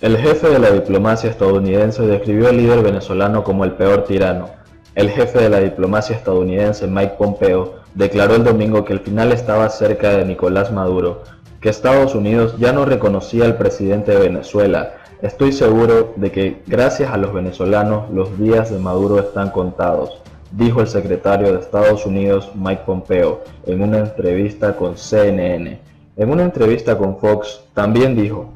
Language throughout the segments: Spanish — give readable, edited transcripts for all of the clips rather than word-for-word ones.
El jefe de la diplomacia estadounidense describió al líder venezolano como el peor tirano. El jefe de la diplomacia estadounidense, Mike Pompeo, declaró el domingo que el final estaba cerca de Nicolás Maduro, que Estados Unidos ya no reconocía al presidente de Venezuela. Estoy seguro de que, gracias a los venezolanos, los días de Maduro están contados, dijo el secretario de Estados Unidos, Mike Pompeo, en una entrevista con CNN. En una entrevista con Fox, también dijo: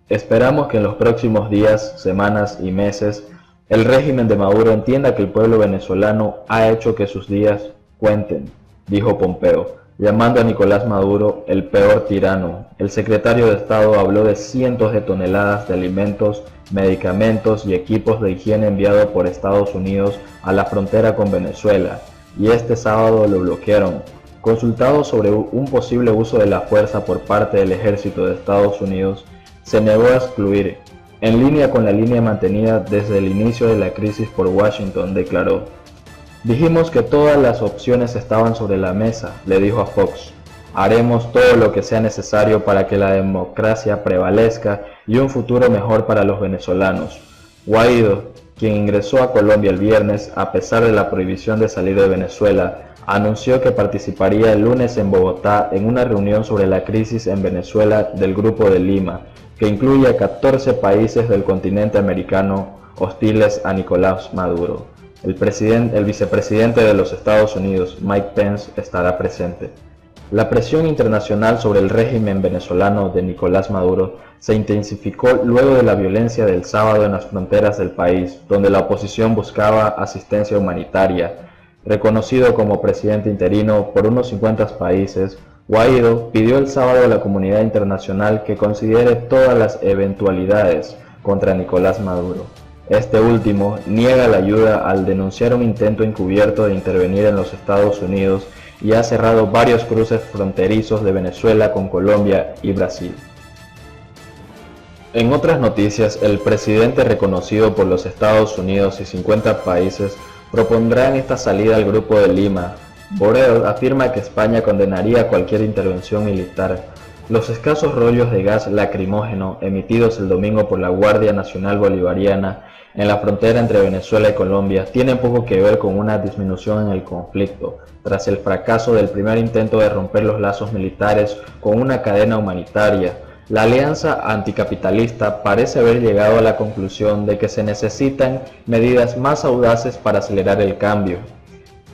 esperamos que en los próximos días, semanas y meses, el régimen de Maduro entienda que el pueblo venezolano ha hecho que sus días cuenten, dijo Pompeo, llamando a Nicolás Maduro el peor tirano. El secretario de Estado habló de cientos de toneladas de alimentos, medicamentos y equipos de higiene enviados por Estados Unidos a la frontera con Venezuela, y este sábado lo bloquearon. Consultado sobre un posible uso de la fuerza por parte del ejército de Estados Unidos, se negó a excluir, en línea con la línea mantenida desde el inicio de la crisis por Washington, declaró: dijimos que todas las opciones estaban sobre la mesa, le dijo a Fox. Haremos todo lo que sea necesario para que la democracia prevalezca y un futuro mejor para los venezolanos. Guaidó, quien ingresó a Colombia el viernes a pesar de la prohibición de salir de Venezuela, anunció que participaría el lunes en Bogotá en una reunión sobre la crisis en Venezuela del Grupo de Lima, que incluye a 14 países del continente americano hostiles a Nicolás Maduro. El vicepresidente de los Estados Unidos, Mike Pence, estará presente. La presión internacional sobre el régimen venezolano de Nicolás Maduro se intensificó luego de la violencia del sábado en las fronteras del país, donde la oposición buscaba asistencia humanitaria. Reconocido como presidente interino por unos 50 países, Guaidó pidió el sábado a la comunidad internacional que considere todas las eventualidades contra Nicolás Maduro. Este último niega la ayuda al denunciar un intento encubierto de intervenir en los Estados Unidos y ha cerrado varios cruces fronterizos de Venezuela con Colombia y Brasil. En otras noticias, el presidente reconocido por los Estados Unidos y 50 países propondrá en esta salida al Grupo de Lima. Borrell afirma que España condenaría cualquier intervención militar. Los escasos rollos de gas lacrimógeno emitidos el domingo por la Guardia Nacional Bolivariana en la frontera entre Venezuela y Colombia tienen poco que ver con una disminución en el conflicto, tras el fracaso del primer intento de romper los lazos militares con una cadena humanitaria. La alianza anticapitalista parece haber llegado a la conclusión de que se necesitan medidas más audaces para acelerar el cambio.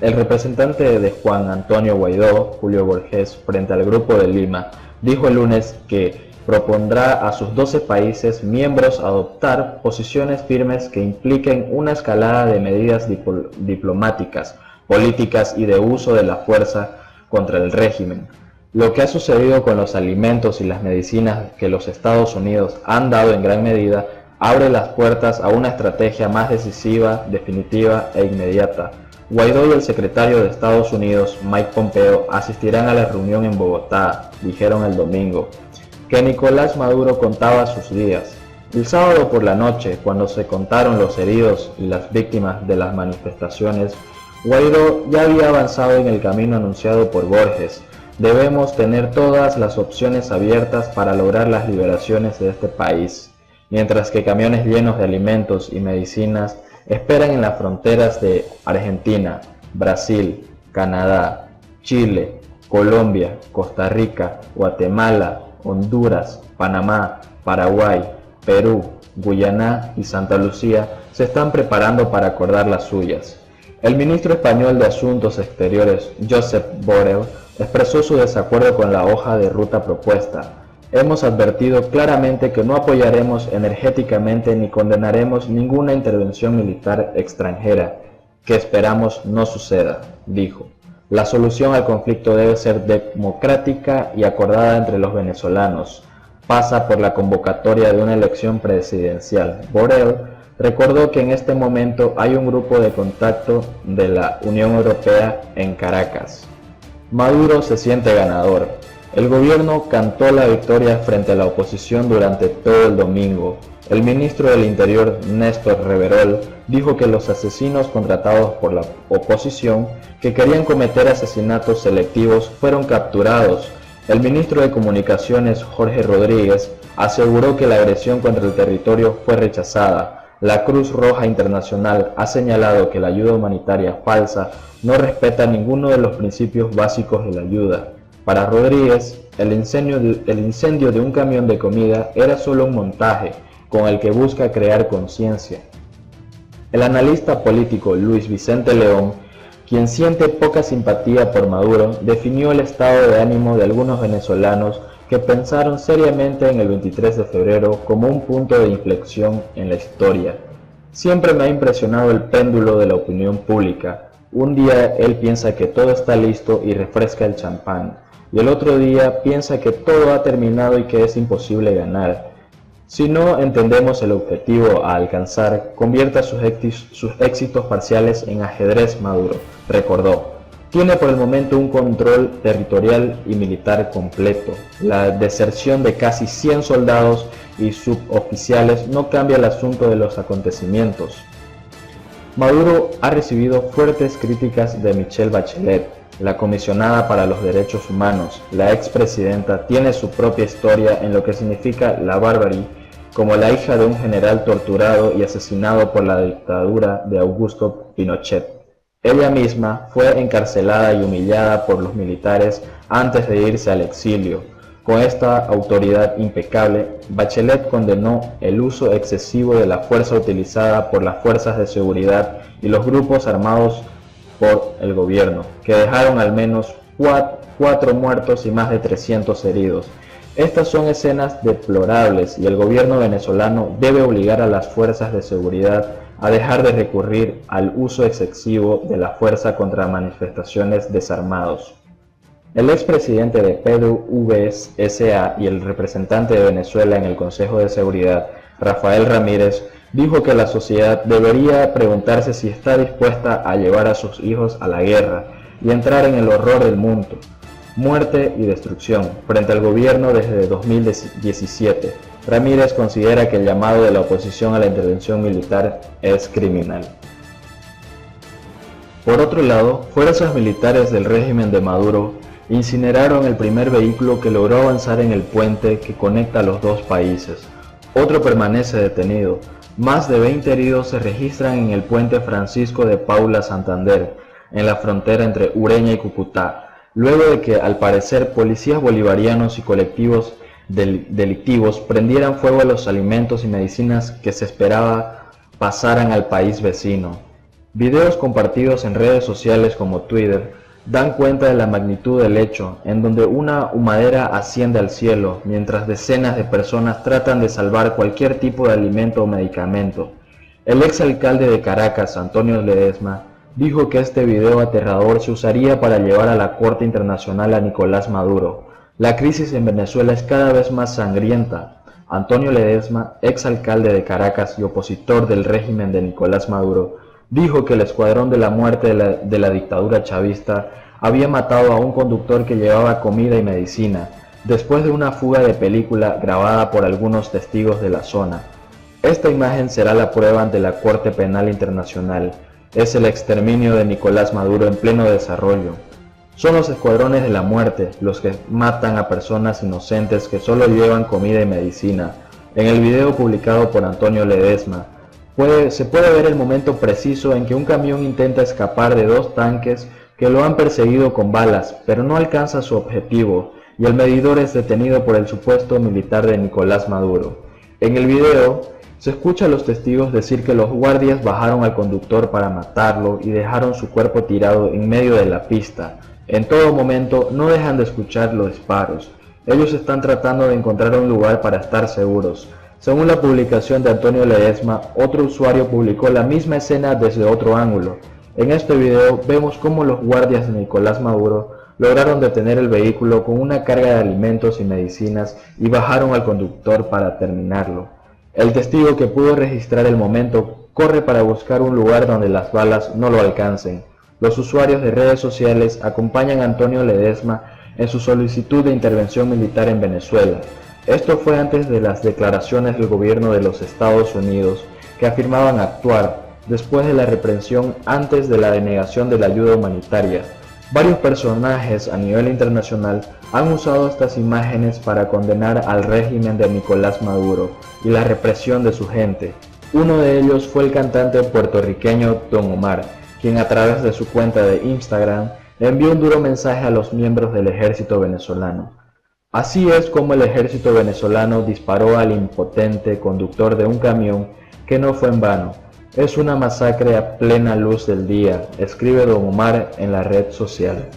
El representante de Juan Antonio Guaidó, Julio Borges, frente al Grupo de Lima, dijo el lunes que propondrá a sus 12 países miembros adoptar posiciones firmes que impliquen una escalada de medidas diplomáticas, políticas y de uso de la fuerza contra el régimen. Lo que ha sucedido con los alimentos y las medicinas que los Estados Unidos han dado en gran medida abre las puertas a una estrategia más decisiva, definitiva e inmediata. Guaidó y el secretario de Estados Unidos, Mike Pompeo, asistirán a la reunión en Bogotá, dijeron el domingo. Que Nicolás Maduro contaba sus días. El sábado por la noche, cuando se contaron los heridos y las víctimas de las manifestaciones, Guaidó ya había avanzado en el camino anunciado por Borges. Debemos tener todas las opciones abiertas para lograr las liberaciones de este país, mientras que camiones llenos de alimentos y medicinas esperan en las fronteras de Argentina, Brasil, Canadá, Chile, Colombia, Costa Rica, Guatemala, Honduras, Panamá, Paraguay, Perú, Guyana y Santa Lucía se están preparando para acordar las suyas. El ministro español de Asuntos Exteriores, Josep Borrell, expresó su desacuerdo con la hoja de ruta propuesta. Hemos advertido claramente que no apoyaremos energéticamente ni condenaremos ninguna intervención militar extranjera, que esperamos no suceda, dijo. La solución al conflicto debe ser democrática y acordada entre los venezolanos. Pasa por la convocatoria de una elección presidencial. Borrell recordó que en este momento hay un grupo de contacto de la Unión Europea en Caracas. Maduro se siente ganador. El gobierno cantó la victoria frente a la oposición durante todo el domingo. El ministro del Interior, Néstor Reverol, dijo que los asesinos contratados por la oposición que querían cometer asesinatos selectivos fueron capturados El ministro de Comunicaciones, Jorge Rodríguez, aseguró que la agresión contra el territorio fue rechazada. La Cruz Roja Internacional ha señalado que la ayuda humanitaria falsa no respeta ninguno de los principios básicos de la ayuda. Para Rodríguez, el incendio de un camión de comida era solo un montaje con el que busca crear conciencia. El analista político Luis Vicente León, quien siente poca simpatía por Maduro, definió el estado de ánimo de algunos venezolanos que pensaron seriamente en el 23 de febrero como un punto de inflexión en la historia. Siempre me ha impresionado el péndulo de la opinión pública. Un día él piensa que todo está listo y refresca el champán, y el otro día piensa que todo ha terminado y que es imposible ganar. Si no entendemos el objetivo a alcanzar, convierta sus éxitos parciales en ajedrez Maduro, recordó. Tiene por el momento un control territorial y militar completo. La deserción de casi 100 soldados y suboficiales no cambia el asunto de los acontecimientos. Maduro ha recibido fuertes críticas de Michelle Bachelet, la comisionada para los derechos humanos. La expresidenta tiene su propia historia en lo que significa la barbarie, como la hija de un general torturado y asesinado por la dictadura de Augusto Pinochet. Ella misma fue encarcelada y humillada por los militares antes de irse al exilio. Con esta autoridad impecable, Bachelet condenó el uso excesivo de la fuerza utilizada por las fuerzas de seguridad y los grupos armados por el gobierno, que dejaron al menos 4 muertos y más de 300 heridos. Estas son escenas deplorables y el gobierno venezolano debe obligar a las fuerzas de seguridad a dejar de recurrir al uso excesivo de la fuerza contra manifestaciones desarmados. El expresidente de PDVSA y el representante de Venezuela en el Consejo de Seguridad, Rafael Ramírez, dijo que la sociedad debería preguntarse si está dispuesta a llevar a sus hijos a la guerra y entrar en el horror del mundo, muerte y destrucción, frente al gobierno desde 2017. Ramírez considera que el llamado de la oposición a la intervención militar es criminal. Por otro lado, fuerzas militares del régimen de Maduro incineraron el primer vehículo que logró avanzar en el puente que conecta a los dos países. Otro permanece detenido. Más de 20 heridos se registran en el puente Francisco de Paula Santander, en la frontera entre Ureña y Cúcuta, luego de que, al parecer, policías bolivarianos y colectivos delictivos prendieran fuego a los alimentos y medicinas que se esperaba pasaran al país vecino. Videos compartidos en redes sociales como Twitter dan cuenta de la magnitud del hecho, en donde una humadera asciende al cielo, mientras decenas de personas tratan de salvar cualquier tipo de alimento o medicamento. El exalcalde de Caracas, Antonio Ledesma, dijo que este video aterrador se usaría para llevar a la Corte Internacional a Nicolás Maduro. La crisis en Venezuela es cada vez más sangrienta. Antonio Ledesma, exalcalde de Caracas y opositor del régimen de Nicolás Maduro, dijo que el escuadrón de la muerte de la dictadura chavista había matado a un conductor que llevaba comida y medicina, después de una fuga de película grabada por algunos testigos de la zona. Esta imagen será la prueba ante la Corte Penal Internacional. Es el exterminio de Nicolás Maduro en pleno desarrollo. Son los escuadrones de la muerte los que matan a personas inocentes que solo llevan comida y medicina. En el video publicado por Antonio Ledesma, se puede ver el momento preciso en que un camión intenta escapar de 2 tanques que lo han perseguido con balas, pero no alcanza su objetivo, y el medidor es detenido por el supuesto militar de Nicolás Maduro. En el video, se escucha a los testigos decir que los guardias bajaron al conductor para matarlo y dejaron su cuerpo tirado en medio de la pista. En todo momento no dejan de escuchar los disparos. Ellos están tratando de encontrar un lugar para estar seguros. Según la publicación de Antonio Ledesma, otro usuario publicó la misma escena desde otro ángulo. En este video vemos cómo los guardias de Nicolás Maduro lograron detener el vehículo con una carga de alimentos y medicinas y bajaron al conductor para terminarlo. El testigo que pudo registrar el momento corre para buscar un lugar donde las balas no lo alcancen. Los usuarios de redes sociales acompañan a Antonio Ledesma en su solicitud de intervención militar en Venezuela. Esto fue antes de las declaraciones del gobierno de los Estados Unidos, que afirmaban actuar después de la represión antes de la denegación de la ayuda humanitaria. Varios personajes a nivel internacional han usado estas imágenes para condenar al régimen de Nicolás Maduro y la represión de su gente. Uno de ellos fue el cantante puertorriqueño Don Omar, quien a través de su cuenta de Instagram envió un duro mensaje a los miembros del ejército venezolano. Así es como el ejército venezolano disparó al impotente conductor de un camión, que no fue en vano. Es una masacre a plena luz del día, escribe Don Omar en la red social.